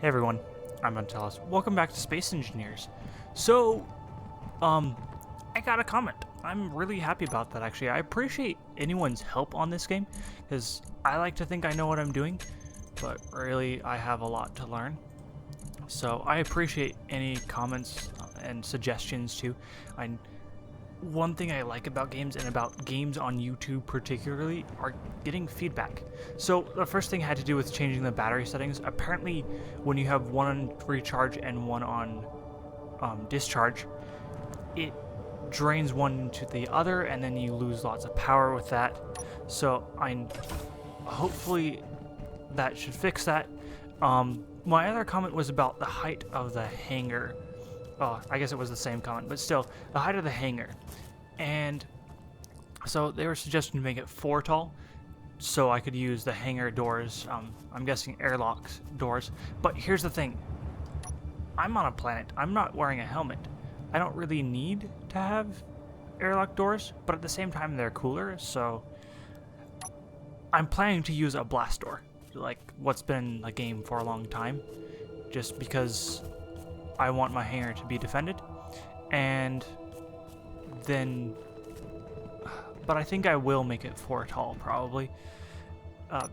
Hey everyone, I'm Antalous. Welcome back to Space Engineers. So, I got a comment. I'm really happy about that actually. I appreciate anyone's help on this game, because I like to think I know what I'm doing, but really I have a lot to learn. So I appreciate any comments and suggestions too. One thing I like about games and about games on YouTube particularly are getting feedback. So the first thing had to do with changing the battery settings. Apparently when you have one on recharge and one on discharge, it drains one to the other and then you lose lots of power with that. So hopefully that should fix that. My other comment was about the height of the hangar. Oh, I guess it was the same comment, but still, the height of the hangar. And so they were suggesting to make it 4 tall, so I could use the hangar doors, I'm guessing airlock doors. But here's the thing. I'm on a planet. I'm not wearing a helmet. I don't really need to have airlock doors, but at the same time they're cooler, so I'm planning to use a blast door, like what's been in the game for a long time, just because I want my hangar to be defended. And then, but I think I will make it 4 tall probably,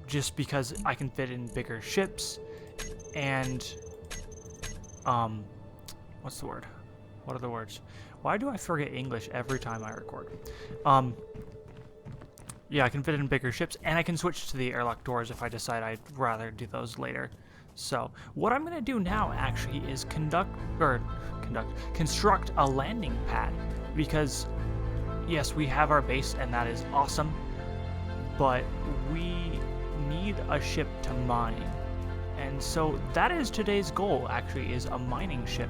just because I can fit in bigger ships. And what's the word? What are the words? Why do I forget English every time I record? Yeah, I can fit in bigger ships, and I can switch to the airlock doors if I decide I'd rather do those later. So what I'm gonna do now actually is construct a landing pad, because yes, we have our base and that is awesome, but we need a ship to mine. And so that is today's goal actually, is a mining ship.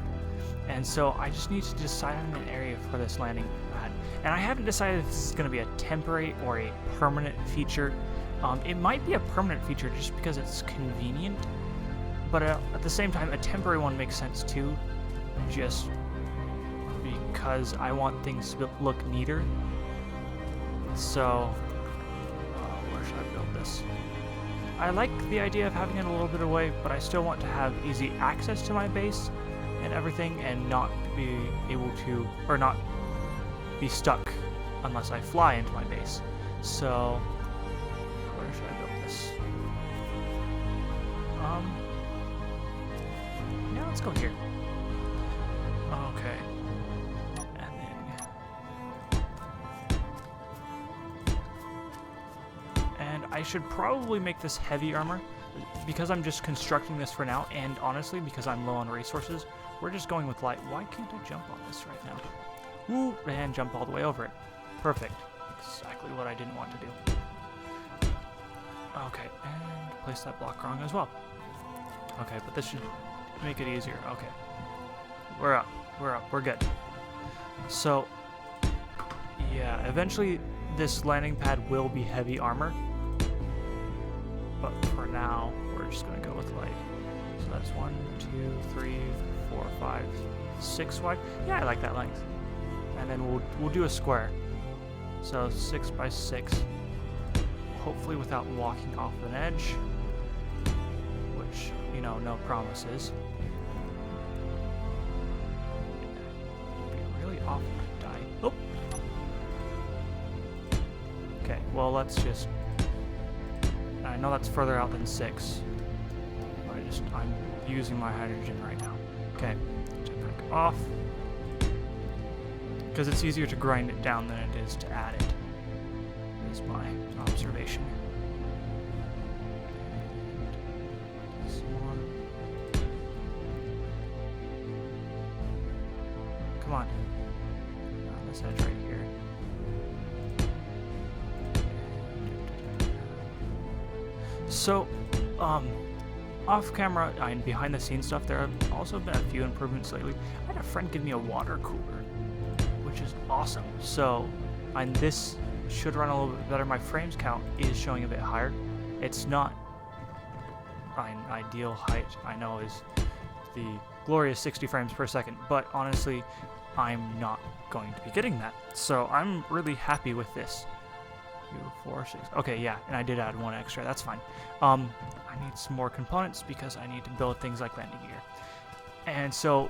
And so I just need to decide on an area for this landing pad. And I haven't decided if this is going to be a temporary or a permanent feature. It might be a permanent feature just because it's convenient, but at the same time, a temporary one makes sense too, just because I want things to look neater. So, where should I build this? I like the idea of having it a little bit away, but I still want to have easy access to my base and everything, and not be able to, or not be stuck unless I fly into my base. So, where should I build this? Yeah, let's go here. Okay. And then, and I should probably make this heavy armor, because I'm just constructing this for now, and honestly, because I'm low on resources, we're just going with light. Why can't I jump on this right now? Ooh, and jump all the way over it. Perfect. Exactly what I didn't want to do. Okay, and place that block wrong as well. Okay, but this should make it easier. Okay. We're up. We're good. So, yeah, eventually this landing pad will be heavy armor. But for now, we're just going to go with light. So that's 1, 2, 3, 4, 5, 6 wide. Yeah, I like that length. And then we'll do a square. So 6 by 6. Hopefully without walking off an edge, which, you know, no promises. It'd be really awful to die. Oh. Okay. Well, let's just. I know that's further out than 6. I'm using my hydrogen right now. Okay, jetpack off. Because it's easier to grind it down than it is to add it, is my observation. Come on. On this edge right here. So, off camera and behind the scenes stuff, there have also been a few improvements lately. I had a friend give me a water cooler, which is awesome. So, and this should run a little bit better. My frames count is showing a bit higher. It's not an ideal height, I know, is the glorious 60 frames per second, but honestly, I'm not going to be getting that. So I'm really happy with this. 4, 6. Okay, yeah, and I did add 1 extra. That's fine. I need some more components because I need to build things like landing gear. And so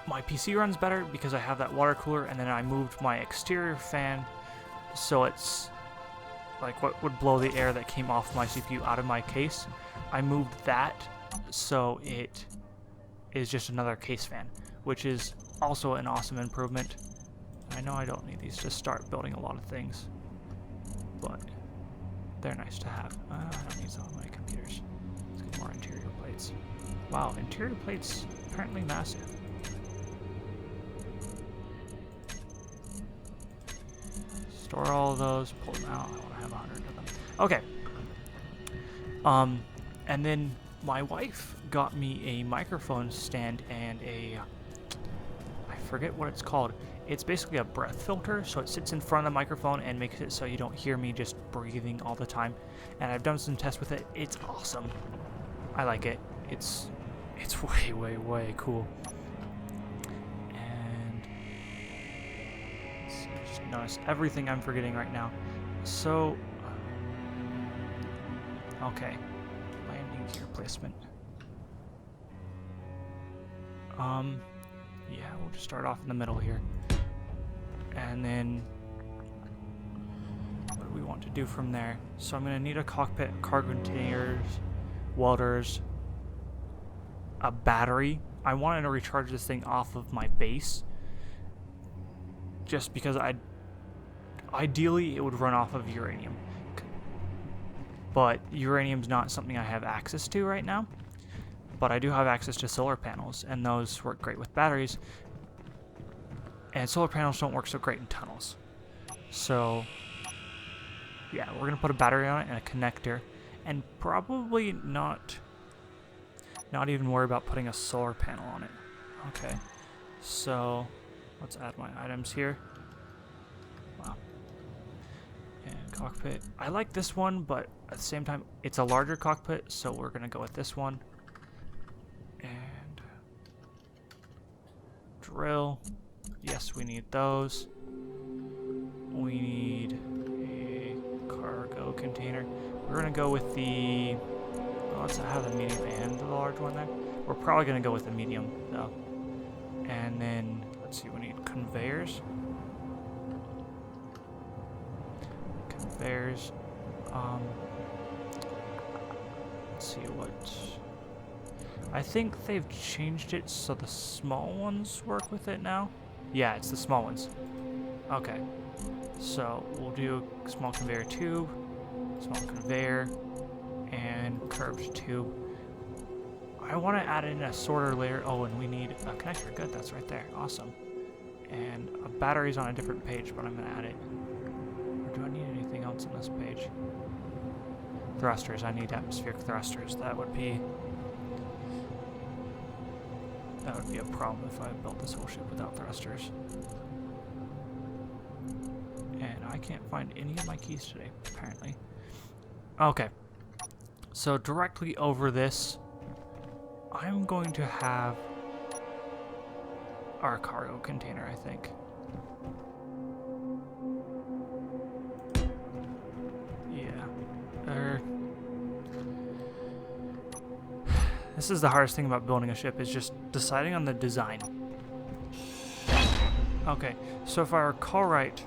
my PC runs better because I have that water cooler, and then I moved my exterior fan so it's like what would blow the air that came off my CPU out of my case. I moved that so it is just another case fan, which is also an awesome improvement. I know I don't need these to start building a lot of things, but they're nice to have. I don't need some of my computers. Let's get more interior plates. Wow, interior plates apparently massive. Store all of those, pull them out. I want to have 100 of them. Okay. And then my wife got me a microphone stand and I forget what it's called. It's basically a breath filter, so it sits in front of the microphone and makes it so you don't hear me just breathing all the time. And I've done some tests with it. It's awesome. I like it. It's way, way, way cool. And just notice everything I'm forgetting right now. So, okay, landing gear placement. Yeah, we'll just start off in the middle here. And then what do we want to do from there? So I'm going to need a cockpit, cargo containers, welders, a battery. I wanted to recharge this thing off of my base just because ideally it would run off of uranium. But uranium's not something I have access to right now. But I do have access to solar panels, and those work great with batteries. And solar panels don't work so great in tunnels. So, yeah, we're going to put a battery on it and a connector. And probably not even worry about putting a solar panel on it. Okay, so let's add my items here. Wow. And cockpit. I like this one, but at the same time, it's a larger cockpit, so we're going to go with this one. And drill. Yes, we need those. We need a cargo container. We're going to go with the... Well, let's have the medium and the large one there. We're probably going to go with the medium, though. And then, let's see, we need conveyors. Conveyors. Let's see what... I think they've changed it so the small ones work with it now. Yeah, it's the small ones. Okay. So we'll do small conveyor tube, small conveyor, and curved tube. I want to add in a sorter layer. Oh, and we need a connector. Good, that's right there. Awesome. And a battery's on a different page, but I'm going to add it. Or do I need anything else on this page? Thrusters. I need atmospheric thrusters. That would be a problem if I built this whole ship without thrusters. And I can't find any of my keys today, apparently. Okay. So directly over this, I'm going to have our cargo container, I think. Yeah. This is the hardest thing about building a ship, is just deciding on the design. Okay, so if I recall right,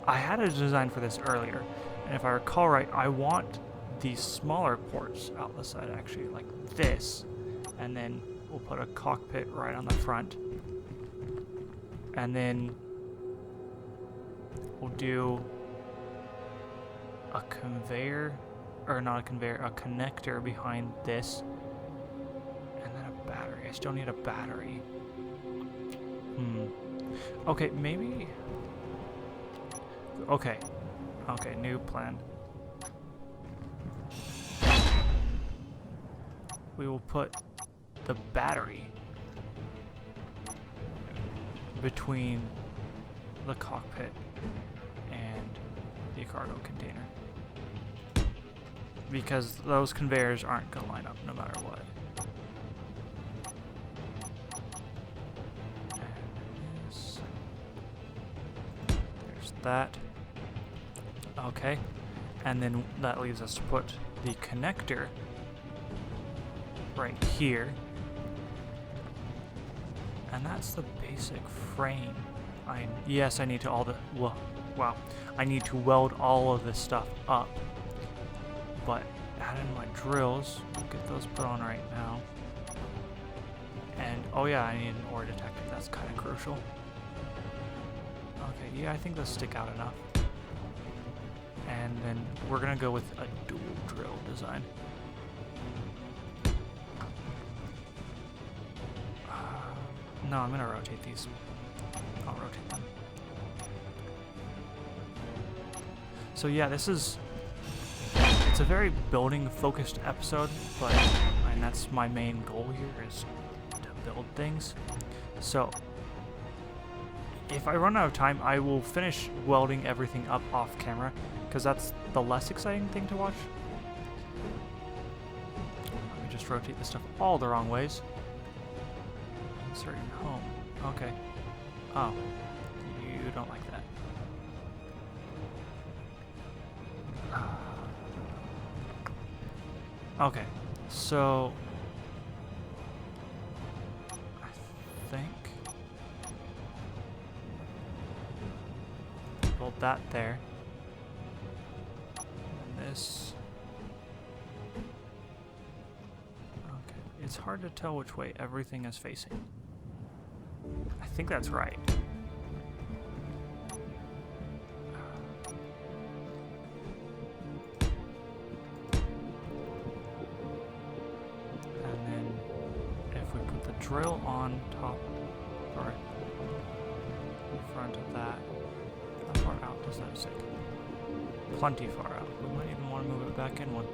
I had a design for this earlier, and if I recall right, I want these smaller ports out the side, actually, like this, and then we'll put a cockpit right on the front, and then we'll do a conveyor, or not a conveyor, a connector behind this. Battery. I still need a battery. Okay, maybe... Okay. Okay, new plan. We will put the battery between the cockpit and the cargo container. Because those conveyors aren't going to line up no matter what. That. Okay. And then that leaves us to put the connector right here. And that's the basic frame. Yes, I need to wow. I need to weld all of this stuff up. But add in my drills. We'll get those put on right now. And oh yeah, I need an ore detector. That's kind of crucial. Okay, yeah, I think those stick out enough. And then we're gonna go with a dual drill design. No, I'm gonna rotate these. I'll rotate them. So yeah, it's a very building focused episode, and that's my main goal here is to build things. So if I run out of time, I will finish welding everything up off camera, because that's the less exciting thing to watch. Let me just rotate this stuff all the wrong ways. Insert in home. Okay. Oh. You don't like that. Okay. So I think build that there. And this. Okay. It's hard to tell which way everything is facing. I think that's right. And then if we put the drill on top, or in front of that, how far out does that stick? Plenty far out. We might even want to move it back in one.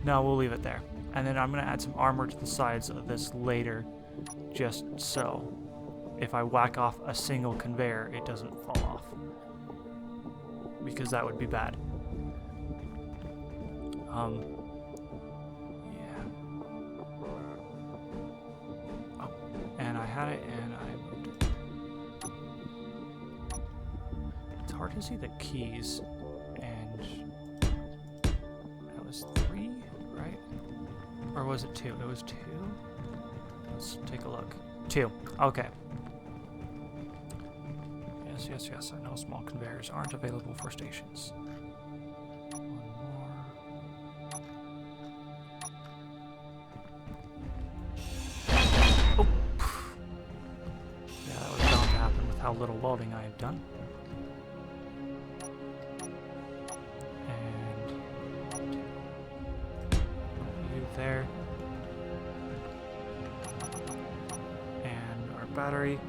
No, we'll leave it there. And then I'm going to add some armor to the sides of this later, just so if I whack off a single conveyor, it doesn't fall off, because that would be bad. Yeah. Oh, and I had it and I moved it. It's hard to see the keys, and that was 3, right? Or was it 2? It was 2? Let's take a look. 2. Okay. Yes. I know small conveyors aren't available for stations. One more. Oh! Yeah, that was bound to happen with how little welding I have done. And you there. And our battery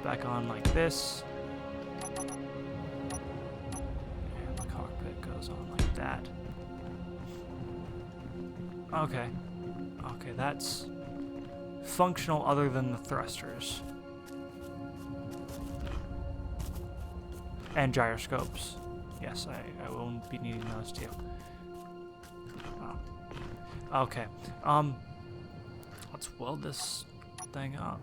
back on like this, and the cockpit goes on like that. Okay, that's functional other than the thrusters and gyroscopes. Yes, I will be needing those too. Oh. Okay, let's weld this thing up.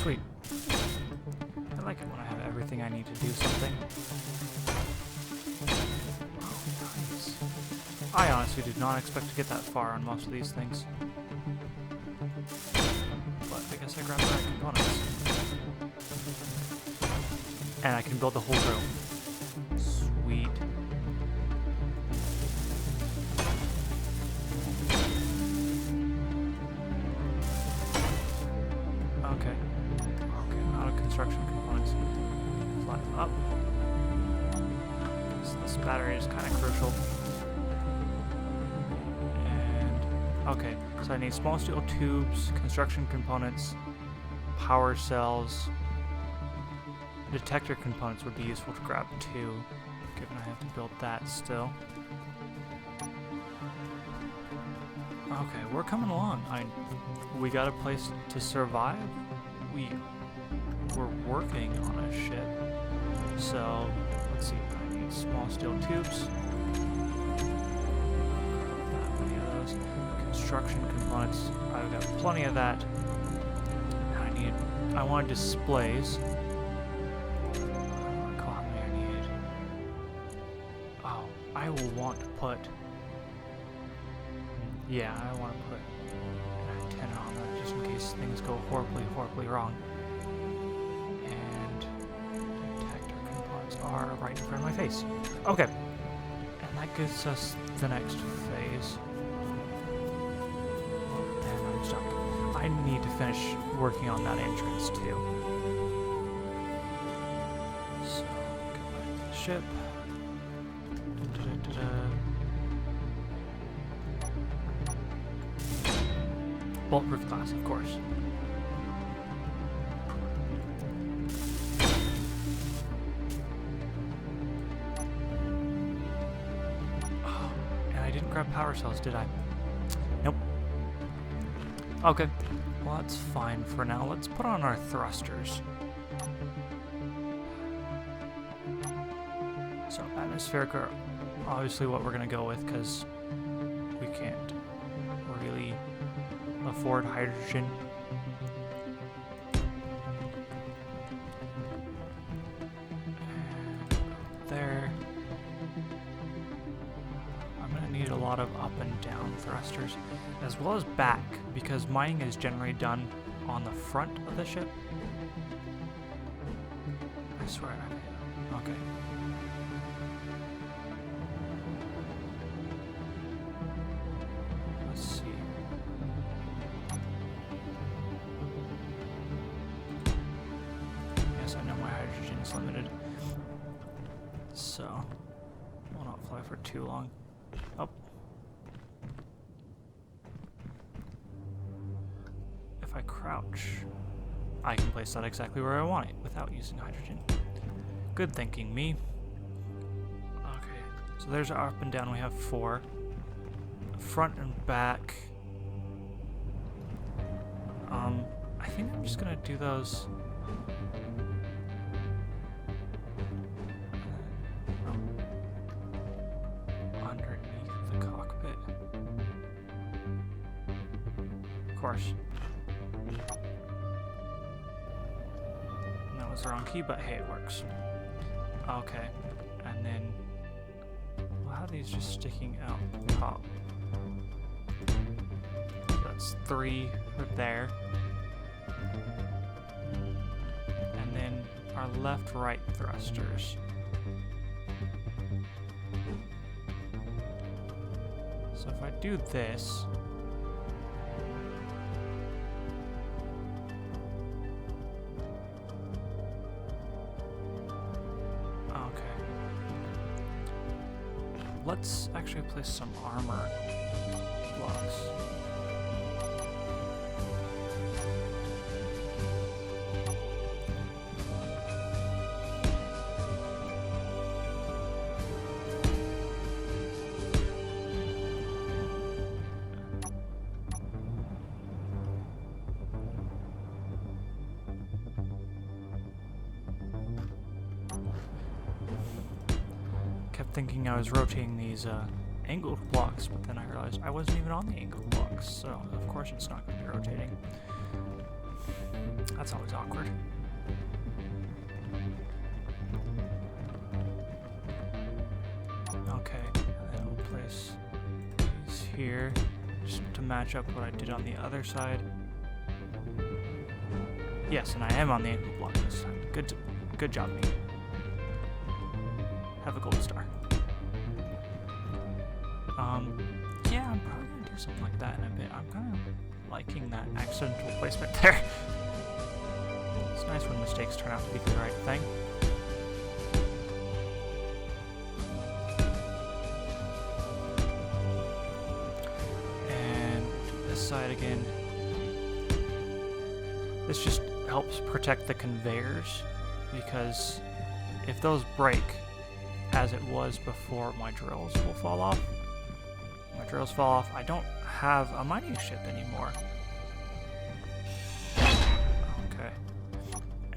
Sweet. I like it when I have everything I need to do something. Oh, nice. I honestly did not expect to get that far on most of these things. But I guess I grabbed the right components. And I can build the whole drill. Sweet. Construction components. Fly them up. This battery is kind of crucial. And okay, so I need small steel tubes, construction components, power cells. Detector components would be useful to grab too, given I have to build that still. Okay, we're coming along. We got a place to survive. We're working on a ship. So, let's see. I need small steel tubes. That many of those. Construction components. I've got plenty of that. I want displays. How many I need? Oh, I will want to put. Yeah, I want to put an antenna on that just in case things go horribly, horribly wrong. And detector components are right in front of my face. Okay. And that gives us the next phase. And I'm stuck. I need to finish working on that entrance too. So, go back to the ship. Bulletproof glass, of course. Oh, and I didn't grab power cells, did I? Nope. Okay. Well, that's fine for now. Let's put on our thrusters. So, atmospheric are obviously what we're going to go with because we can't really afford hydrogen. And there. I'm going to need a lot of up and down thrusters, as well as back, because mining is generally done on the front of the ship. I swear. Okay. Let's see. Yes, I know my hydrogen is limited, so we'll not fly for too long. Oh. If I crouch, I can place that exactly where I want it without using hydrogen. Good thinking, me. Okay, so there's our up and down. We have 4. Front and back. I think I'm just gonna do those. Underneath the cockpit. Of course. That was the wrong key, but hey, it works. Okay, and then we'll have these just sticking out top. So that's 3 right there. And then our left-right thrusters. So if I do this, let's actually place some armor blocks. Thinking I was rotating these angled blocks, but then I realized I wasn't even on the angled blocks, so of course it's not going to be rotating. That's always awkward. Okay, and then we'll place these here just to match up what I did on the other side. Yes, and I am on the angled block this time. Good job, me. Have a gold star. Yeah, I'm probably gonna do something like that in a bit. I'm kind of liking that accidental placement there. It's nice when mistakes turn out to be the right thing. And this side again. This just helps protect the conveyors, because if those break, as it was before, my drills will fall off. My drills fall off. I don't have a mining ship anymore. Okay.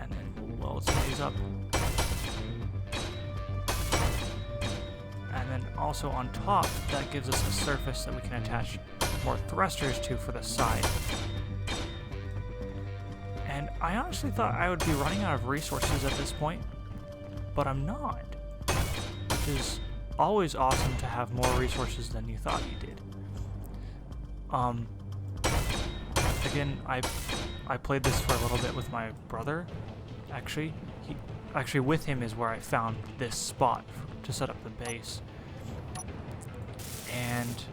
And then we'll weld some of these up. And then also on top, that gives us a surface that we can attach more thrusters to for the side. And I honestly thought I would be running out of resources at this point, but I'm not. Which is always awesome to have more resources than you thought you did. Again, I played this for a little bit with my brother. Actually, with him is where I found this spot to set up the base. And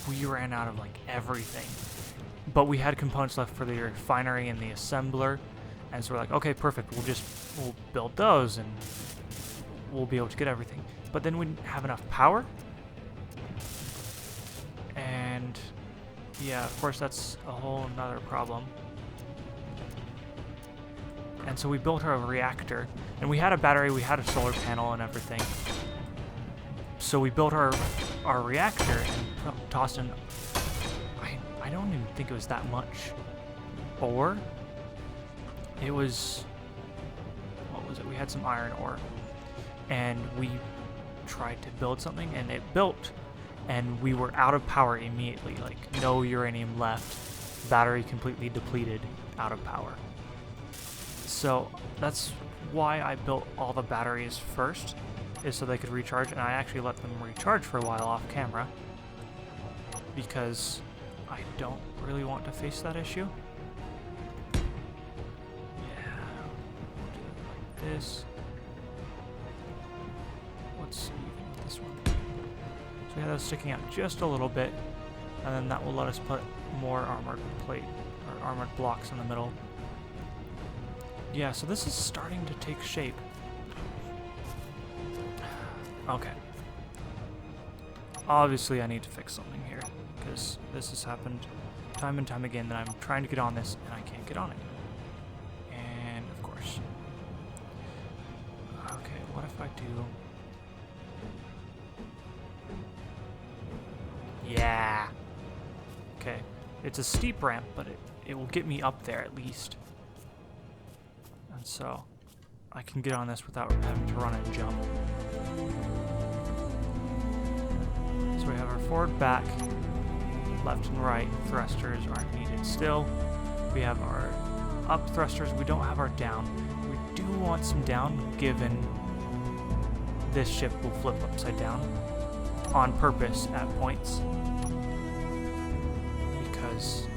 we ran out of like everything. But we had components left for the refinery and the assembler. And so we're like, okay, perfect. We'll build those and we'll be able to get everything. But then we didn't have enough power. And yeah, of course, that's a whole nother problem. And so we built our reactor, and we had a battery, we had a solar panel and everything. So we built our reactor and tossed in, I don't even think it was that much ore. It was, what was it? We had some iron ore, and we tried to build something, and it built. And we were out of power immediately, like no uranium left, battery completely depleted, out of power. So that's why I built all the batteries first, is so they could recharge, and I actually let them recharge for a while off camera, because I don't really want to face that issue. Yeah, do it like this. Let's see this one. So we have those sticking out just a little bit, and then that will let us put more armored plate or armored blocks in the middle. Yeah, so this is starting to take shape. Okay. Obviously I need to fix something here, because this has happened time and time again that I'm trying to get on this and I can't get on it. And of course. Okay, what if I do... Yeah. Okay. It's a steep ramp, but it will get me up there at least. And so I can get on this without having to run and jump. So we have our forward, back, left and right thrusters aren't needed still. We have our up thrusters. We don't have our down. We do want some down, given this ship will flip upside down on purpose at points, because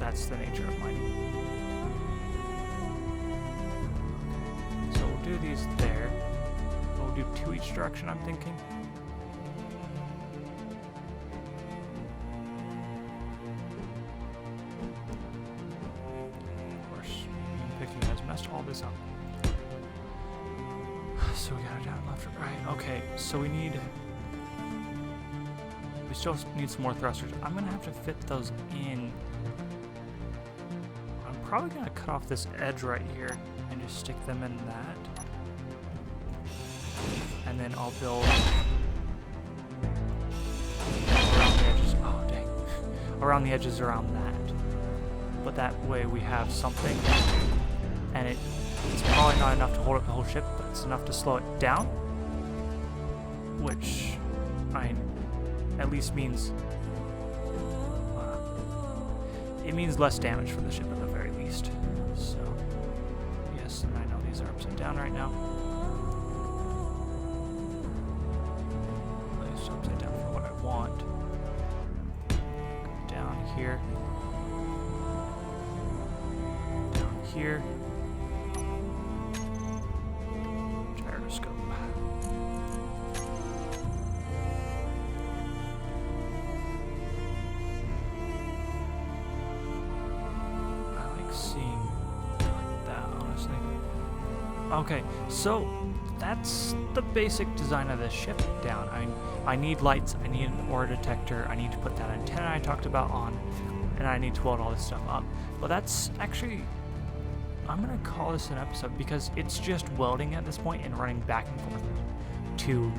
that's the nature of mining. So we'll do these there. We'll do 2 each direction, I'm thinking. Of course, picking has messed all this up. So we got it down, left, right. Okay, so we still need some more thrusters. I'm gonna have to fit those in. I'm probably gonna cut off this edge right here and just stick them in that. And then I'll build around the edges. Oh dang. Around the edges around that. But that way we have something. And it's probably not enough to hold up the whole ship, but it's enough to slow it down. Which at least means it means less damage for the ship at the very least. So yes, and I know these are upside down right now. These are upside down for what I want. Go down here. Down here. Gyroscope. Okay, so that's the basic design of the ship down. I need lights, I need an ore detector, I need to put that antenna I talked about on, and I need to weld all this stuff up. But that's actually, I'm going to call this an episode, because it's just welding at this point and running back and forth to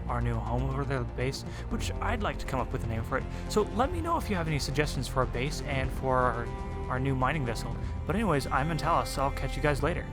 our new home over there, the base, which I'd like to come up with a name for it. So let me know if you have any suggestions for a base and for our new mining vessel. But anyways, I'm Antalous, so I'll catch you guys later.